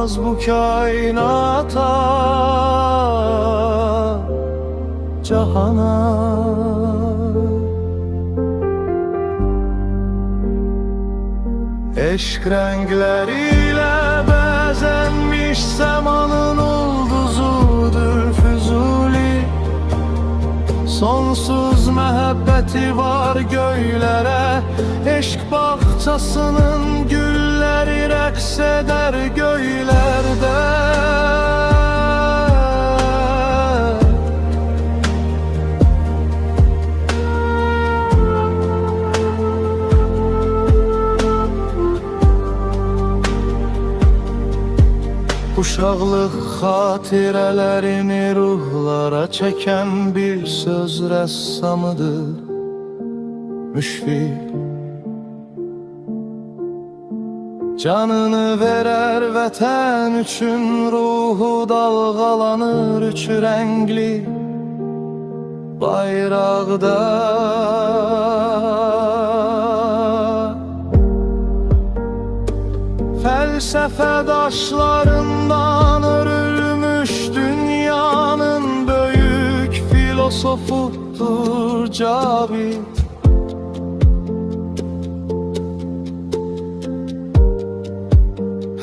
sığmaz bu kainata, cahana. Eşk renkleriyle bezenmiş semanın ulduzudur Füzuli. Sonsuz mehabbeti var göylere, eşk bahçesinin gülleri rəqs eder göylerde. Uşaqlıq xatirələrini ruhlara çəkən bir söz rəssamıdır Müşfiq. Canını verər vətən üçün, ruhu dalğalanır üç rəngli bayraqda. Fəlsəfə daşlarından örülmüş dünyanın böyük filosofudur Cabir.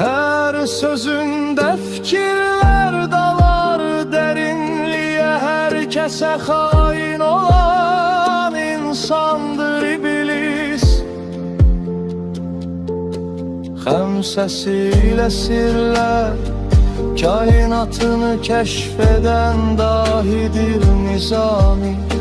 Hər sözündə fikirlər dalar dərinliyə, hər kəsə xain olan insandır iblis. Xəmsəsilə sirlər kainatını kəşf edən dahidir Nizami.